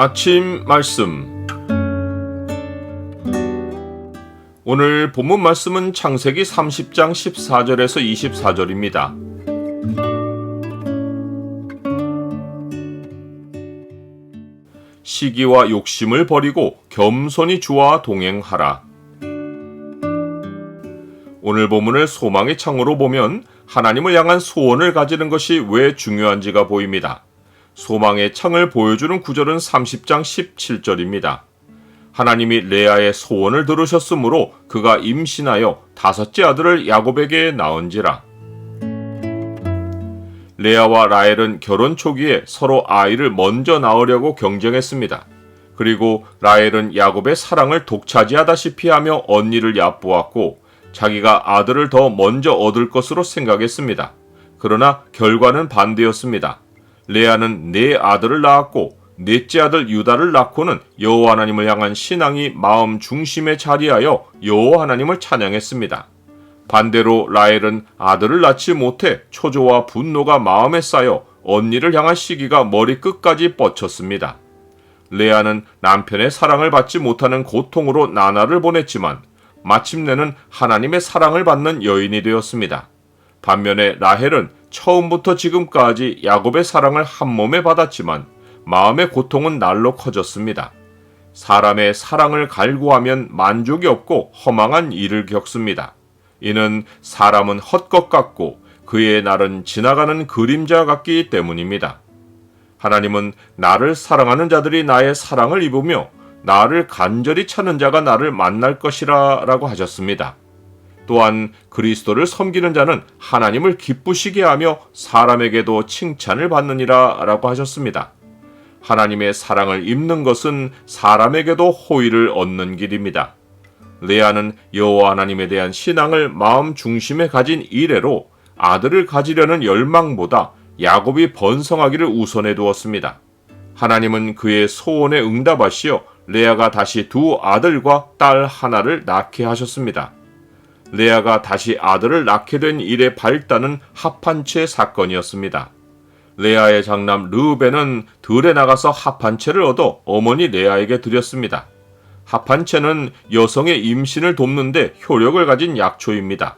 아침 말씀. 오늘 본문 말씀은 창세기 30장 14절에서 24절입니다. 시기와 욕심을 버리고 겸손히 주와 동행하라. 오늘 본문을 소망의 창으로 보면 하나님을 향한 소원을 가지는 것이 왜 중요한지가 보입니다. 소망의 창을 보여주는 구절은 30장 17절입니다. 하나님이 레아의 소원을 들으셨으므로 그가 임신하여 5째 아들을 야곱에게 낳은지라. 레아와 라헬은 결혼 초기에 서로 아이를 먼저 낳으려고 경쟁했습니다. 그리고 라헬은 야곱의 사랑을 독차지하다시피 하며 언니를 얕보았고 자기가 아들을 더 먼저 얻을 것으로 생각했습니다. 그러나 결과는 반대였습니다. 레아는 4아들을 낳았고 넷째 아들 유다를 낳고는 여호와 하나님을 향한 신앙이 마음 중심에 자리하여 여호와 하나님을 찬양했습니다. 반대로 라헬은 아들을 낳지 못해 초조와 분노가 마음에 쌓여 언니를 향한 시기가 머리끝까지 뻗쳤습니다. 레아는 남편의 사랑을 받지 못하는 고통으로 나날을 보냈지만 마침내는 하나님의 사랑을 받는 여인이 되었습니다. 반면에 라헬은 처음부터 지금까지 야곱의 사랑을 한몸에 받았지만 마음의 고통은 날로 커졌습니다. 사람의 사랑을 갈구하면 만족이 없고 허망한 일을 겪습니다. 이는 사람은 헛것 같고 그의 날은 지나가는 그림자 같기 때문입니다. 하나님은 나를 사랑하는 자들이 나의 사랑을 입으며 나를 간절히 찾는 자가 나를 만날 것이라 라고 하셨습니다. 또한 그리스도를 섬기는 자는 하나님을 기쁘시게 하며 사람에게도 칭찬을 받느니라 라고 하셨습니다. 하나님의 사랑을 입는 것은 사람에게도 호의를 얻는 길입니다. 레아는 여호와 하나님에 대한 신앙을 마음 중심에 가진 이래로 아들을 가지려는 열망보다 야곱이 번성하기를 우선해 두었습니다. 하나님은 그의 소원에 응답하시어 레아가 다시 2아들과 딸 하나를 낳게 하셨습니다. 레아가 다시 아들을 낳게 된 일의 발단은 합한채 사건이었습니다. 레아의 장남 르우벤은 들에 나가서 합한채를 얻어 어머니 레아에게 드렸습니다. 합한채는 여성의 임신을 돕는데 효력을 가진 약초입니다.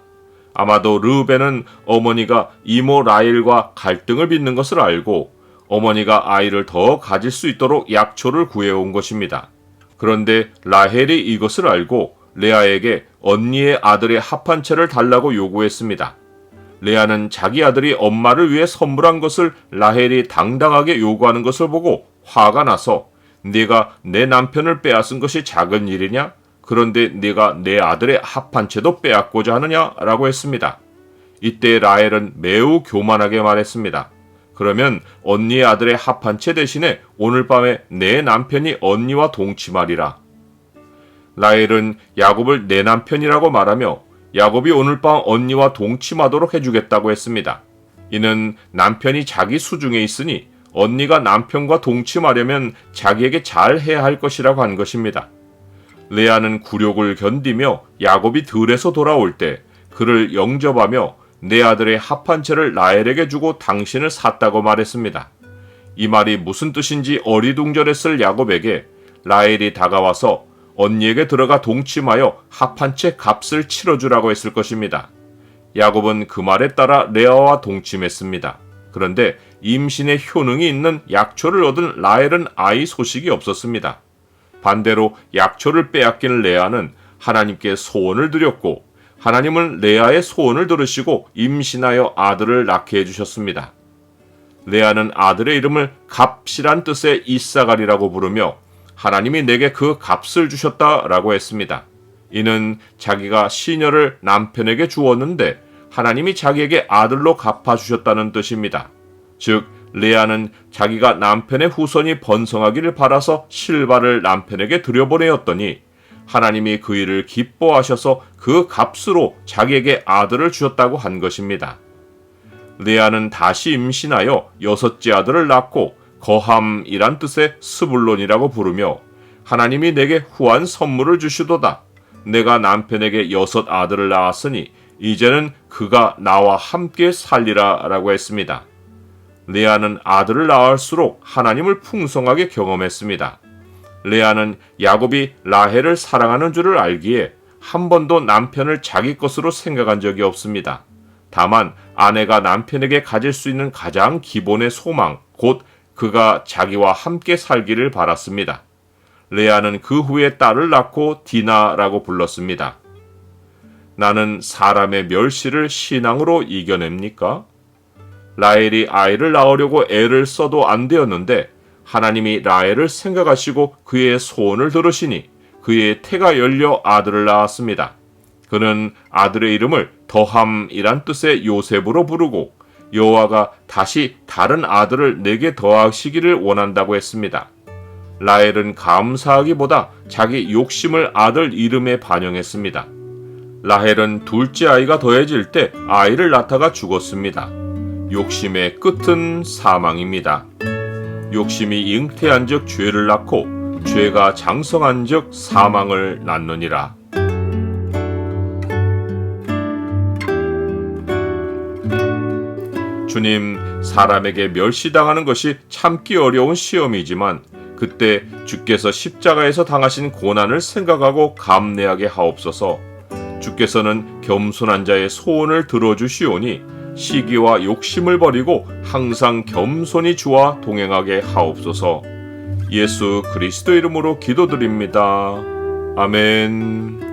아마도 르우벤은 어머니가 이모 라헬과 갈등을 빚는 것을 알고 어머니가 아이를 더 가질 수 있도록 약초를 구해온 것입니다. 그런데 라헬이 이것을 알고 레아에게 언니의 아들의 합한채를 달라고 요구했습니다. 레아는 자기 아들이 엄마를 위해 선물한 것을 라헬이 당당하게 요구하는 것을 보고 화가 나서 네가 내 남편을 빼앗은 것이 작은 일이냐? 그런데 네가 내 아들의 합한채도 빼앗고자 하느냐? 라고 했습니다. 이때 라헬은 매우 교만하게 말했습니다. 그러면 언니의 아들의 합한채 대신에 오늘 밤에 내 남편이 언니와 동침하리라. 라헬은 야곱을 내 남편이라고 말하며 야곱이 오늘 밤 언니와 동침하도록 해주겠다고 했습니다. 이는 남편이 자기 수중에 있으니 언니가 남편과 동침하려면 자기에게 잘해야 할 것이라고 한 것입니다. 레아는 굴욕을 견디며 야곱이 들에서 돌아올 때 그를 영접하며 내 아들의 합한채를 라헬에게 주고 당신을 샀다고 말했습니다. 이 말이 무슨 뜻인지 어리둥절했을 야곱에게 라헬이 다가와서 언니에게 들어가 동침하여 합한채 값을 치러주라고 했을 것입니다. 야곱은 그 말에 따라 레아와 동침했습니다. 그런데 임신의 효능이 있는 약초를 얻은 라헬은 아이 소식이 없었습니다. 반대로 약초를 빼앗긴 레아는 하나님께 소원을 드렸고 하나님은 레아의 소원을 들으시고 임신하여 아들을 낳게 해주셨습니다. 레아는 아들의 이름을 값이란 뜻의 이사갈이라고 부르며 하나님이 내게 그 값을 주셨다라고 했습니다. 이는 자기가 시녀를 남편에게 주었는데 하나님이 자기에게 아들로 갚아주셨다는 뜻입니다. 즉 레아는 자기가 남편의 후손이 번성하기를 바라서 실바를 남편에게 들여보내었더니 하나님이 그 일을 기뻐하셔서 그 값으로 자기에게 아들을 주셨다고 한 것입니다. 레아는 다시 임신하여 6째 아들을 낳고 거함이란 뜻의 스불론이라고 부르며 하나님이 내게 후한 선물을 주시도다. 내가 남편에게 6아들을 낳았으니 이제는 그가 나와 함께 살리라 라고 했습니다. 레아는 아들을 낳을수록 하나님을 풍성하게 경험했습니다. 레아는 야곱이 라헬을 사랑하는 줄을 알기에 한 번도 남편을 자기 것으로 생각한 적이 없습니다. 다만 아내가 남편에게 가질 수 있는 가장 기본의 소망, 곧 그가 자기와 함께 살기를 바랐습니다. 레아는 그 후에 딸을 낳고 디나라고 불렀습니다. 나는 사람의 멸시를 신앙으로 이겨냅니까? 라헬이 아이를 낳으려고 애를 써도 안 되었는데 하나님이 라헬을 생각하시고 그의 소원을 들으시니 그의 태가 열려 아들을 낳았습니다. 그는 아들의 이름을 더함이란 뜻의 요셉으로 부르고 여호와가 다시 다른 아들을 내게 더하시기를 원한다고 했습니다. 라헬은 감사하기보다 자기 욕심을 아들 이름에 반영했습니다. 라헬은 둘째 아이가 더해질 때 아이를 낳다가 죽었습니다. 욕심의 끝은 사망입니다. 욕심이 잉태한 즉 죄를 낳고 죄가 장성한 즉 사망을 낳느니라. 주님, 사람에게 멸시당하는 것이 참기 어려운 시험이지만 그때 주께서 십자가에서 당하신 고난을 생각하고 감내하게 하옵소서. 주께서는 겸손한 자의 소원을 들어주시오니 시기와 욕심을 버리고 항상 겸손히 주와 동행하게 하옵소서. 예수 그리스도 이름으로 기도드립니다. 아멘.